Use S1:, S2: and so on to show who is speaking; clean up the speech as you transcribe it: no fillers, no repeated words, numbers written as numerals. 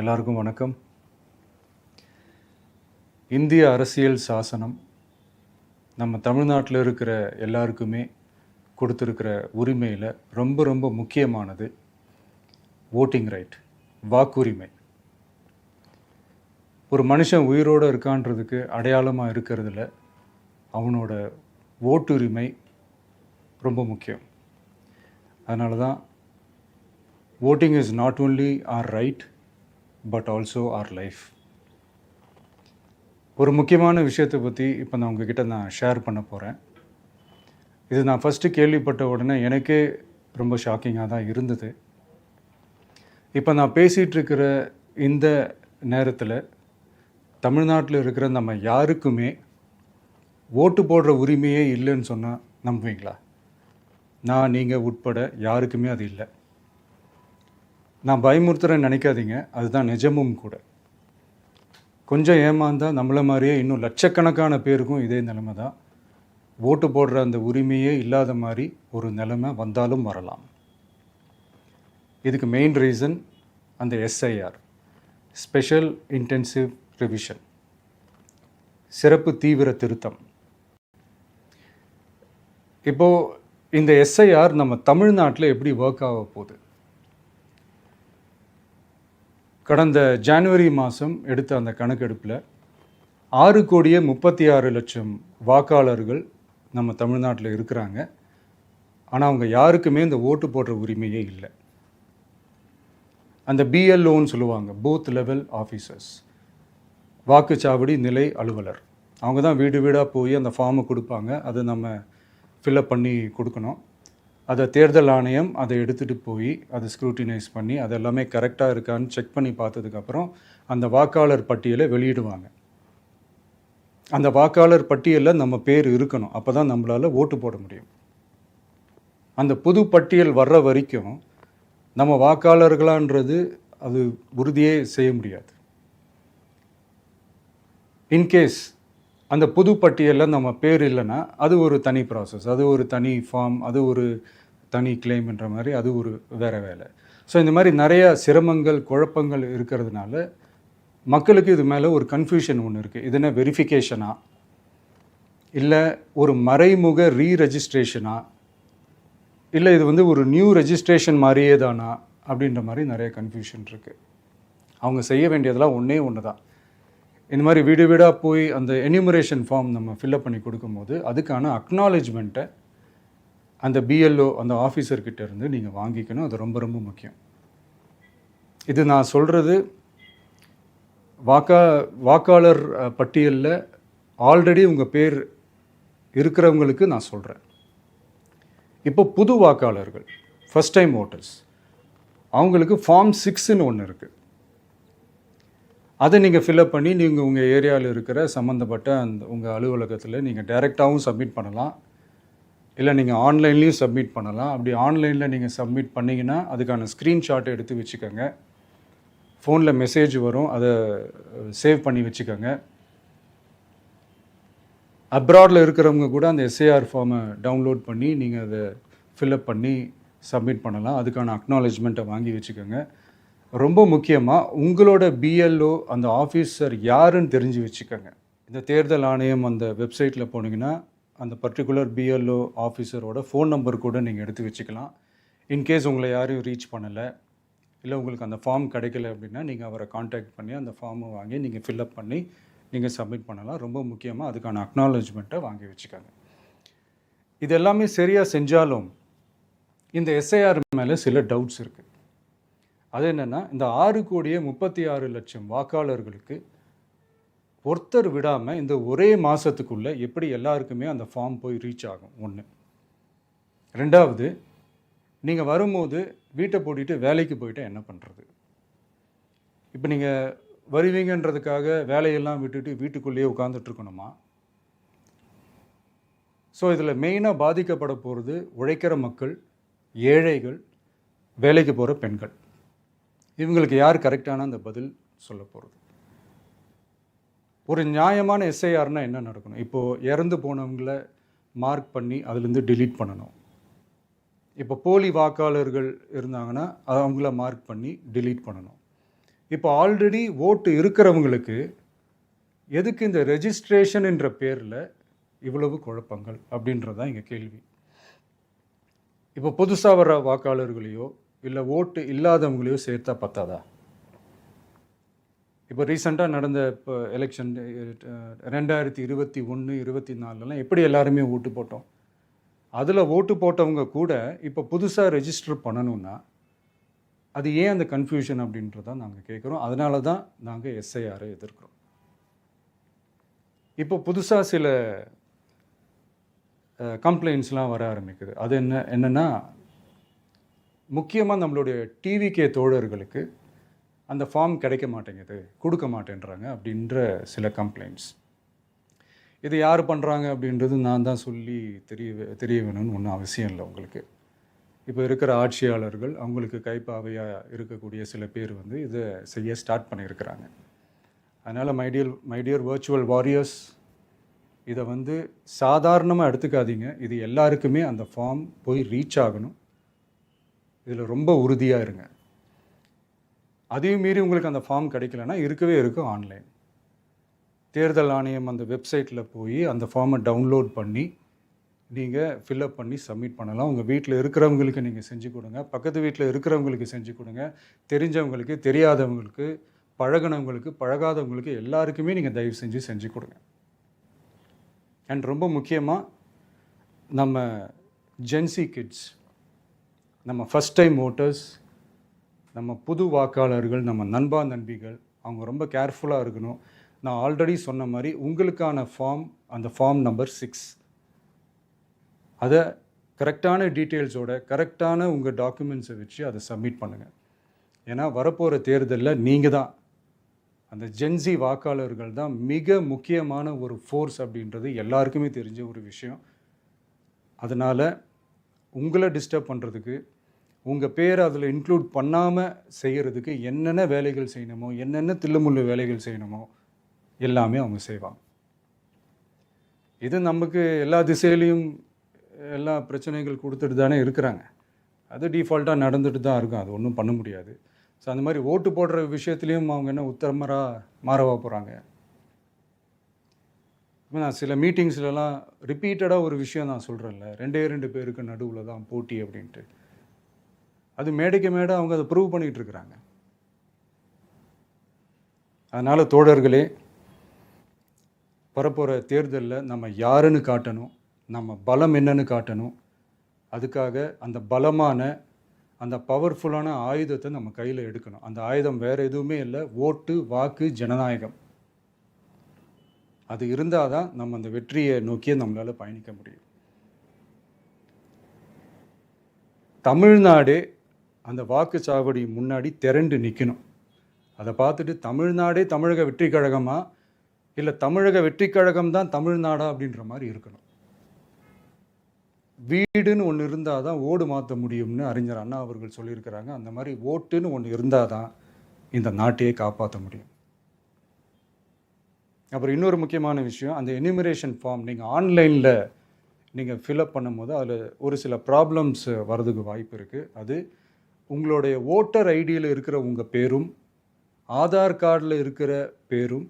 S1: எல்லாருக்கும் வணக்கம். இந்திய அரசியல் சாசனம் நம்ம தமிழ்நாட்டில் இருக்கிற எல்லாருக்குமே கொடுத்துருக்கிற உரிமையில் ரொம்ப ரொம்ப முக்கியமானது ஓட்டிங் ரைட், வாக்குரிமை. ஒரு மனுஷன் உயிரோடு இருக்கான்றதுக்கு அடையாளமாக இருக்கிறதுல அவனோட ஓட்டுரிமை ரொம்ப முக்கியம். அதனால தான் voting is not only our right but also our life. ஒரு முக்கியமான விஷயத்தை பற்றி இப்போ நான் உங்ககிட்ட ஷேர் பண்ண போகிறேன். இது நான் ஃபஸ்ட்டு கேள்விப்பட்ட உடனே எனக்கே ரொம்ப ஷாக்கிங்காக தான் இருந்தது. இப்போ நான் பேசிகிட்டு இருக்கிற இந்த நேரத்தில் தமிழ்நாட்டில் இருக்கிற நம்ம யாருக்குமே ஓட்டு போடுற உரிமையே இல்லைன்னு சொன்னால் நம்புவீங்களா? நான் நீங்கள் உட்பட யாருக்குமே அது இல்லை. நான் பயமுறுத்துறேன்னு நினைக்காதீங்க, அதுதான் நிஜமும் கூட. கொஞ்சம் ஏமாந்தால் நம்மளை மாதிரியே இன்னும் லட்சக்கணக்கான பேருக்கும் இதே நிலைமை தான். ஓட்டு போடுற அந்த உரிமையே இல்லாத மாதிரி ஒரு நிலைமை வந்தாலும் வரலாம். இதுக்கு மெயின் ரீசன் அந்த எஸ்ஐஆர், ஸ்பெஷல் இன்டென்சிவ் ரிவிஷன், சிறப்பு தீவிர திருத்தம். இப்போது இந்த எஸ்ஐஆர் நம்ம தமிழ்நாட்டில் எப்படி ஒர்க் ஆக போகுது? கடந்த ஜனவரி மாதம் எடுத்த அந்த கணக்கெடுப்பில் 6,36,00,000 வாக்காளர்கள் நம்ம தமிழ்நாட்டில் இருக்கிறாங்க. ஆனால் அவங்க யாருக்குமே இந்த ஓட்டு போடுற உரிமையே இல்லை. அந்த பிஎல்ஓன்னு சொல்லுவாங்க, பூத் லெவல் ஆஃபீஸர்ஸ், வாக்குச்சாவடி நிலை அலுவலர். அவங்க தான் வீடு வீடாக போய் அந்த ஃபார்மை கொடுப்பாங்க. அதை நம்ம ஃபில்அப் பண்ணி கொடுக்கணும். அதை தேர்தல் ஆணையம் அதை எடுத்துகிட்டு போய் அதை ஸ்க்ரூட்டினைஸ் பண்ணி அது எல்லாமே கரெக்டாக இருக்கான்னு செக் பண்ணி பார்த்ததுக்கப்புறம் அந்த வாக்காளர் பட்டியலை வெளியிடுவாங்க. அந்த வாக்காளர் பட்டியலில் நம்ம பேர் இருக்கணும், அப்போ தான் நம்மளால் ஓட்டு போட முடியும். அந்த புது பட்டியல் வர்ற வரைக்கும் நம்ம வாக்காளர்களான்றது அது உறுதியே செய்ய முடியாது. இன்கேஸ் அந்த புது பட்டியலில் நம்ம பேர் இல்லைன்னா அது ஒரு தனி ப்ராசஸ், அது ஒரு தனி ஃபார்ம், அது ஒரு தனி கிளைம்ன்ற மாதிரி அது ஒரு வேறு வேலை. ஸோ இந்த மாதிரி நிறையா சிரமங்கள் குழப்பங்கள் இருக்கிறதுனால மக்களுக்கு இது மேலே ஒரு கன்ஃபியூஷன் ஒன்று இருக்குது. இது என்ன வெரிஃபிகேஷனா இல்லை ஒரு மறைமுக ரீரெஜிஸ்ட்ரேஷனா இல்லை இது ஒரு நியூ ரெஜிஸ்ட்ரேஷன் மாதிரியே தானா அப்படின்ற மாதிரி நிறைய கன்ஃபியூஷன் இருக்குது. அவங்க செய்ய வேண்டியதெல்லாம் ஒன்று தான். இந்த மாதிரி வீடு வீடாக போய் அந்த என்யூமரேஷன் ஃபார்ம் நம்ம ஃபில்அப் பண்ணி கொடுக்கும்போது அதுக்கான அக்னாலேஜ்மெண்ட்டை அந்த பிஎல்ஓ அந்த ஆஃபீஸர்கிட்ட இருந்து நீங்கள் வாங்கிக்கணும். அது ரொம்ப ரொம்ப முக்கியம். இது நான் சொல்கிறது வாக்காளர் பட்டியலில் ஆல்ரெடி உங்கள் பேர் இருக்கிறவங்களுக்கு நான் சொல்கிறேன். இப்போ புது வாக்காளர்கள், ஃபஸ்ட் டைம் ஓட்டர்ஸ், அவங்களுக்கு ஃபார்ம் 6ன்னு ஒன்று இருக்குது. அதை நீங்கள் ஃபில்அப் பண்ணி நீங்கள் உங்கள் ஏரியாவில் இருக்கிற சம்மந்தப்பட்ட அந்த உங்கள் அலுவலகத்தில் நீங்கள் டைரெக்டாகவும் சப்மிட் பண்ணலாம், இல்லை நீங்கள் ஆன்லைன்லேயும் சப்மிட் பண்ணலாம். அப்படி ஆன்லைனில் நீங்கள் சப்மிட் பண்ணிங்கன்னா அதுக்கான ஸ்க்ரீன்ஷாட்டை எடுத்து வச்சுக்கோங்க. ஃபோனில் மெசேஜ் வரும், அதை சேவ் பண்ணி வச்சுக்கோங்க. அப்ராடில் இருக்கிறவங்க கூட அந்த எஸ்ஐஆர் ஃபார்மை டவுன்லோட் பண்ணி நீங்கள் அதை ஃபில்அப் பண்ணி சப்மிட் பண்ணலாம். அதுக்கான அக்னாலேஜ்மெண்ட்டை வாங்கி வச்சுக்கோங்க. ரொம்ப முக்கியமாக உங்களோட பிஎல்ஓ அந்த ஆஃபீஸர் யாருன்னு தெரிஞ்சு வச்சுக்கோங்க. இந்த தேர்தல் ஆணையம் அந்த வெப்சைட்டில் போனீங்கன்னா அந்த பர்டிகுலர் பிஎல்ஓ ஆஃபீஸரோட ஃபோன் நம்பர் கூட நீங்கள் எடுத்து வச்சுக்கலாம். இன்கேஸ் உங்களை யாரையும் ரீச் பண்ணலை இல்லை உங்களுக்கு அந்த ஃபார்ம் கிடைக்கல அப்படின்னா நீங்கள் அவரை காண்டாக்ட் பண்ணி அந்த ஃபார்மை வாங்கி நீங்கள் ஃபில்அப் பண்ணி நீங்கள் சப்மிட் பண்ணலாம். ரொம்ப முக்கியமாக அதுக்கான அக்னாலேஜ்மெண்ட்டை வாங்கி வச்சுக்கோங்க. இது எல்லாமே சரியாக செஞ்சாலும் இந்த எஸ்ஐஆர் மேலே சில டவுட்ஸ் இருக்குது. அது என்னென்னா, இந்த 6,36,00,000 வாக்காளர்களுக்கு ஒருத்தர் விடாமல் இந்த ஒரே மாதத்துக்குள்ளே எப்படி எல்லாருக்குமே அந்த ஃபார்ம் போய் ரீச் ஆகும்? ஒன்று. ரெண்டாவது, நீங்கள் வரும்போது வீட்டை பூட்டிட்டு வேலைக்கு போயிட்டு என்ன பண்ணுறது? இப்போ நீங்கள் வருவீங்கன்றதுக்காக வேலையெல்லாம் விட்டுட்டு வீட்டுக்குள்ளேயே உட்காந்துட்ருக்கணுமா? ஸோ இதில் மெயினாக பாதிக்கப்பட போகிறது உழைக்கிற மக்கள், ஏழைகள், வேலைக்கு போகிற பெண்கள். இவங்களுக்கு யார் கரெக்டான அந்த பதில் சொல்ல போகிறது? ஒரு நியாயமான எஸ்ஐஆர்னால் என்ன நடக்கணும்? இப்போது இறந்து போனவங்கள மார்க் பண்ணி அதுலேருந்து டிலீட் பண்ணணும். இப்போ போலி வாக்காளர்கள் இருந்தாங்கன்னா அவங்கள மார்க் பண்ணி டிலீட் பண்ணணும். இப்போ ஆல்ரெடி ஓட்டு இருக்கிறவங்களுக்கு எதுக்கு இந்த ரெஜிஸ்ட்ரேஷன் என்ற பேரில் இவ்வளவு குழப்பங்கள் அப்படின்றது தான் இங்கே கேள்வி. இப்போ புதுசாக வர வாக்காளர்களையோ இல்லை ஓட்டு இல்லாதவங்களையோ சேர்த்தா பத்தாதா? இப்போ ரீசெண்டாக நடந்த இப்போ எலெக்ஷன் 2021, 24 எப்படி எல்லாருமே ஓட்டு போட்டோம்? அதில் ஓட்டு போட்டவங்க கூட இப்போ புதுசாக ரெஜிஸ்டர் பண்ணணும்னா அது ஏன் அந்த கன்ஃபியூஷன் அப்படின்றதான் நாங்கள் கேட்குறோம். அதனால தான் நாங்கள் எஸ்ஐஆரை எதிர்க்கிறோம். இப்போ புதுசாக சில கம்ப்ளைண்ட்ஸ்லாம் வர ஆரம்பிக்குது. அது என்னென்னா முக்கியமாக நம்மளுடைய டிவிகே தோழர்களுக்கு அந்த ஃபார்ம் கிடைக்க மாட்டேங்குது, கொடுக்க மாட்டேன்றாங்க அப்படின்ற சில கம்ப்ளைண்ட்ஸ். இது யார் பண்ணுறாங்க அப்படின்றது நான் தான் சொல்லி தெரிய வேணும்னு ஒன்றும் அவசியம் இல்லை உங்களுக்கு. இப்போ இருக்கிற ஆட்சியாளர்கள் அவங்களுக்கு கைப்பாவையாக இருக்கக்கூடிய சில பேர் வந்து இதை செய்ய ஸ்டார்ட் பண்ணியிருக்கிறாங்க. அதனால் மைடியர் வர்ச்சுவல் வாரியர்ஸ், இதை வந்து சாதாரணமாக எடுத்துக்காதீங்க. இது எல்லாருக்குமே அந்த ஃபார்ம் போய் ரீச் ஆகணும். இதில் ரொம்ப உறுதியாக இருங்க. அதையும் மீறி உங்களுக்கு அந்த ஃபார்ம் கிடைக்கலன்னா இருக்கவே இருக்கும் ஆன்லைன். தேர்தல் ஆணையம் அந்த வெப்சைட்டில் போய் அந்த ஃபார்மை டவுன்லோட் பண்ணி நீங்கள் ஃபில்அப் பண்ணி சப்மிட் பண்ணலாம். உங்கள் வீட்டில் இருக்கிறவங்களுக்கு நீங்கள் செஞ்சு கொடுங்க, பக்கத்து வீட்டில் இருக்கிறவங்களுக்கு செஞ்சு கொடுங்க, தெரிஞ்சவங்களுக்கு, தெரியாதவங்களுக்கு, பழகினவங்களுக்கு, பழகாதவங்களுக்கு எல்லாருக்குமே நீங்கள் தயவு செஞ்சு கொடுங்க. அண்ட் ரொம்ப முக்கியமாக நம்ம ஜென்சி கிட்ஸ், நம்ம ஃபஸ்ட் டைம் ஓட்டர்ஸ், நம்ம புது வாக்காளர்கள், நம்ம நண்பா நண்பிகள், அவங்க ரொம்ப கேர்ஃபுல்லாக இருக்கணும். நான் ஆல்ரெடி சொன்ன மாதிரி உங்களுக்கான ஃபார்ம், அந்த ஃபார்ம் நம்பர் 6, அதை கரெக்டான டீட்டெயில்ஸோட கரெக்டான உங்கள் டாக்குமெண்ட்ஸை வச்சு அதை சப்மிட் பண்ணுங்கள். ஏன்னா வரப்போகிற தேர்தலில் நீங்கள் தான், அந்த ஜென்சி வாக்காளர்கள் தான் மிக முக்கியமான ஒரு ஃபோர்ஸ் அப்படின்றது எல்லாருக்குமே தெரிஞ்ச ஒரு விஷயம். அதனால் உங்களை டிஸ்டர்ப் பண்ணுறதுக்கு, உங்கள் பேரை அதில் இன்க்ளூட் பண்ணாமல் செய்கிறதுக்கு என்னென்ன வேலைகள் செய்யணுமோ, என்னென்ன தில்லுமுள்ளு வேலைகள் செய்யணுமோ எல்லாமே அவங்க செய்வாங்க. இது நமக்கு எல்லா திசையிலையும் எல்லா பிரச்சனைகள் கொடுத்துட்டு தானே இருக்கிறாங்க. அது டிஃபால்ட்டாக நடந்துட்டு தான் இருக்கும், அது ஒன்றும் பண்ண முடியாது. ஸோ அந்த மாதிரி ஓட்டு போடுற விஷயத்துலேயும் அவங்க என்ன உத்தரமராக மாறவா போகிறாங்க? இப்போ நான் சில மீட்டிங்ஸ்லலாம் ரிப்பீட்டடாக ஒரு விஷயம் நான் சொல்கிறேன்ல, 2 பேருக்கு நடுவில் தான் போட்டி அப்படின்ட்டு. அது மேடைக்கு மேடை அவங்க அதை ப்ரூவ் பண்ணிகிட்டு இருக்கிறாங்க. அதனால் தோழர்களே, வரப்போகிற தேர்தலில் நம்ம யாருன்னு காட்டணும், நம்ம பலம் என்னன்னு காட்டணும். அதுக்காக அந்த பலமான, அந்த பவர்ஃபுல்லான ஆயுதத்தை நம்ம கையில் எடுக்கணும். அந்த ஆயுதம் வேறு எதுவுமே இல்லை, ஓட்டு, வாக்கு, ஜனநாயகம். அது இருந்தால் தான் நம்ம அந்த வெற்றியை நோக்கியே நம்மளால் பயணிக்க முடியும். தமிழ்நாடே அந்த வாக்குச்சாவடி முன்னாடி திரண்டு நிற்கணும். அதை பார்த்துட்டு தமிழ்நாடே தமிழக வெற்றி கழகமா, இல்லை தமிழக வெற்றி கழகம் தான் தமிழ்நாடா அப்படின்ற மாதிரி இருக்கணும். வீடுன்னு ஒன்று இருந்தால் தான் ஓடு மாற்ற முடியும்னு அறிஞர் அண்ணா அவர்கள் சொல்லியிருக்கிறாங்க. அந்த மாதிரி ஓட்டுன்னு ஒன்று இருந்தால் தான் இந்த நாட்டையே காப்பாற்ற முடியும். அப்புறம் இன்னொரு முக்கியமான விஷயம், அந்த எனிமரேஷன் ஃபார்ம் நீங்கள் ஆன்லைனில் நீங்கள் ஃபில்அப் பண்ணும்போது அதில் ஒரு சில ப்ராப்ளம்ஸ் வர்றதுக்கு வாய்ப்பு இருக்குது. அது உங்களுடைய ஓட்டர் ஐடியில் இருக்கிற உங்கள் பேரும், ஆதார் கார்டில் இருக்கிற பேரும்